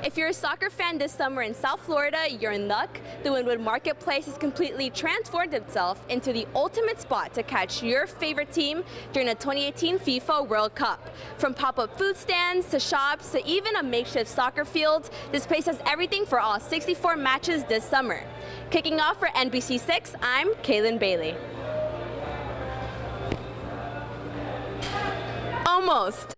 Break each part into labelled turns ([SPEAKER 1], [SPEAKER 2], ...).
[SPEAKER 1] If you're a soccer fan this summer in South Florida, you're in luck. The Wynwood Marketplace has completely transformed itself into the ultimate spot to catch your favorite team during the 2018 FIFA World Cup. From pop-up food stands to shops to even a makeshift soccer field, this place has everything for all 64 matches this summer. Kicking off for NBC6, I'm Kaylin Bailey. Almost.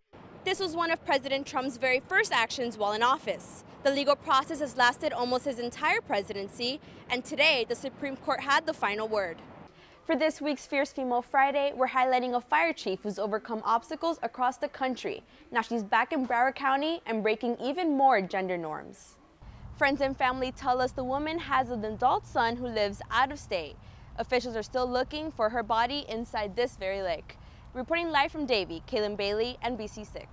[SPEAKER 1] This was one of President Trump's very first actions while in office. The legal process has lasted almost his entire presidency, and today the Supreme Court had the final word. For this week's Fierce Female Friday, we're highlighting a fire chief who's overcome obstacles across the country. Now she's back in Broward County and breaking even more gender norms. Friends and family tell us the woman has an adult son who lives out of state. Officials are still looking for her body inside this very lake. Reporting live from Davie, Kaylin Bailey, NBC6.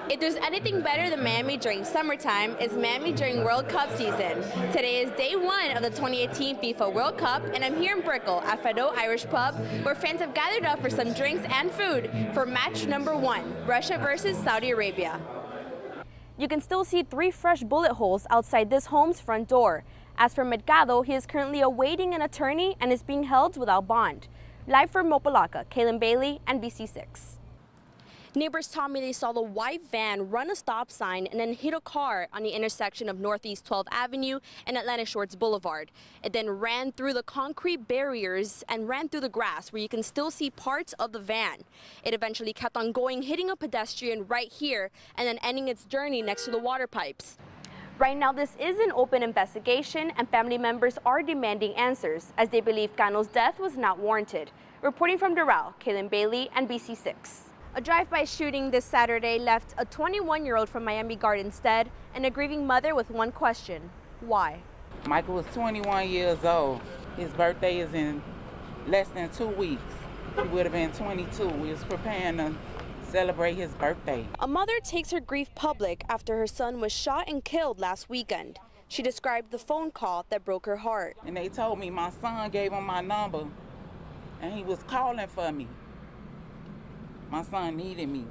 [SPEAKER 1] If there's anything better than Miami during summertime, it's Miami during World Cup season. Today is day one of the 2018 FIFA World Cup, and I'm here in Brickell at Fado Irish Pub, where fans have gathered up for some drinks and food for match number 1, Russia versus Saudi Arabia. You can still see 3 fresh bullet holes outside this home's front door. As for Mercado, he is currently awaiting an attorney and is being held without bond. Live from Mopalaca, Kaylin Bailey, NBC6. Neighbors told me they saw the white van run a stop sign and then hit a car on the intersection of Northeast 12th Avenue and Atlantic Shores Boulevard. It then ran through the concrete barriers and ran through the grass where you can still see parts of the van. It eventually kept on going, hitting a pedestrian right here and then ending its journey next to the water pipes. Right now, this is an open investigation, and family members are demanding answers as they believe Cano's death was not warranted. Reporting from Doral, Kaylin Bailey, NBC6. A drive-by shooting this Saturday left a 21-year-old from Miami Gardens dead and a grieving mother with one question: why?
[SPEAKER 2] Michael was 21 years old. His birthday is in less than 2 weeks. He would have been 22. We was preparing to celebrate his birthday.
[SPEAKER 1] A mother takes her grief public after her son was shot and killed last weekend. She described the phone call that broke her heart.
[SPEAKER 2] And they told me my son gave him my number and he was calling for me. My son needed me.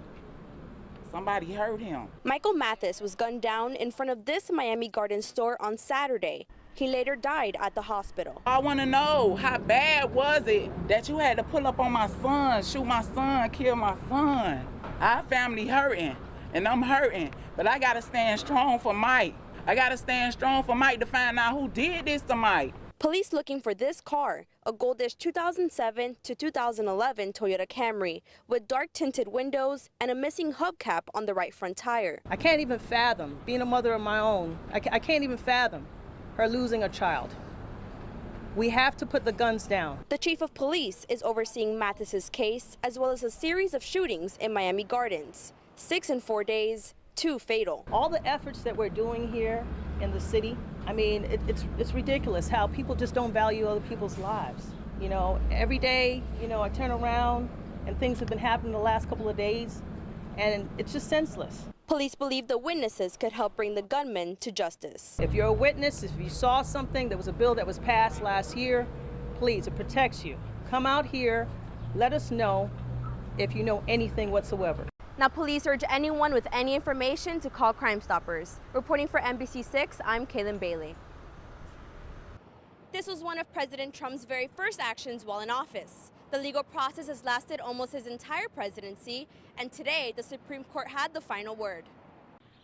[SPEAKER 2] Somebody hurt him. Michael Mathis was gunned down in front of this Miami Gardens store on Saturday. He later died at the hospital. I want to know, how bad was it that you had to pull up on my son, shoot my son, kill my son? Our family hurting, and I'm hurting, but I got to stand strong for Mike. I got to stand strong for Mike to find out who did this to Mike. Police looking for this car, a goldish 2007 to 2011 Toyota Camry with dark tinted windows and a missing hubcap on the right front tire.
[SPEAKER 3] I can't even fathom, being a mother of my own, I can't even fathom her losing a child. We have to put the guns down.
[SPEAKER 1] The chief of police is overseeing Mathis's case, as well as a series of shootings in Miami Gardens. 6 in 4 days, 2 fatal.
[SPEAKER 3] All the efforts that we're doing here in the city, I mean, it's ridiculous how people just don't value other people's lives. You know, every day, you know, I turn around and things have been happening the last couple of days, and it's just senseless.
[SPEAKER 1] Police believe the witnesses could help bring the gunman to justice.
[SPEAKER 3] If you're a witness, if you saw something, there was a bill that was passed last year, please, it protects you. Come out here, let us know if you know anything whatsoever.
[SPEAKER 1] Now, police urge anyone with any information to call Crime Stoppers. Reporting for NBC6, I'm Kaylin Bailey. This was one of President Trump's very first actions while in office. The legal process has lasted almost his entire presidency, and today the Supreme Court had the final word.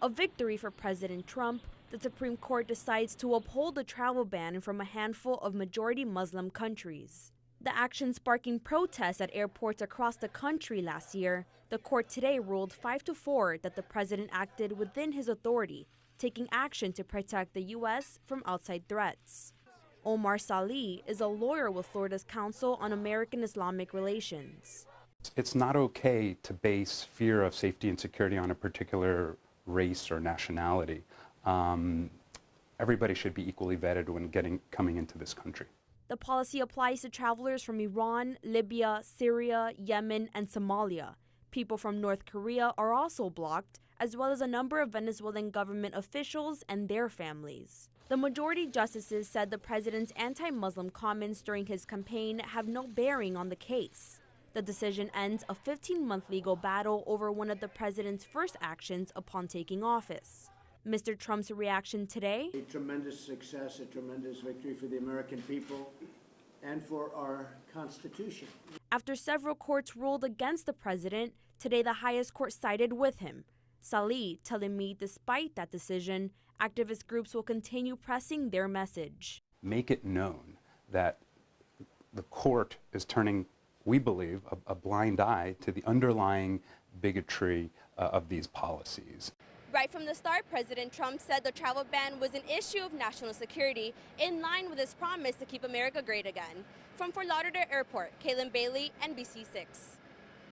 [SPEAKER 1] A victory for President Trump. The Supreme Court decides to uphold the travel ban from a handful of majority Muslim countries. The action sparking protests at airports across the country last year, the court today ruled 5-4 that the president acted within his authority, taking action to protect the U.S. from outside threats. Omar Salih is a lawyer with Florida's Council on American Islamic Relations.
[SPEAKER 4] It's not okay to base fear of safety and security on a particular race or nationality. Everybody should be equally vetted when coming into this country.
[SPEAKER 1] The policy applies to travelers from Iran, Libya, Syria, Yemen, and Somalia. People from North Korea are also blocked, as well as a number of Venezuelan government officials and their families. The majority justices said the president's anti-Muslim comments during his campaign have no bearing on the case. The decision ends a 15-month legal battle over one of the president's first actions upon taking office. Mr. Trump's reaction today?
[SPEAKER 5] A tremendous success, a tremendous victory for the American people and for our Constitution.
[SPEAKER 1] After several courts ruled against the president, today the highest court sided with him. Salih telling me despite that decision, activist groups will continue pressing their message.
[SPEAKER 4] Make it known that the court is turning, we believe, a blind eye to the underlying bigotry of these policies.
[SPEAKER 1] Right from the start, President Trump said the travel ban was an issue of national security, in line with his promise to keep America great again. From Fort Lauderdale Airport, Kaylin Bailey, NBC6.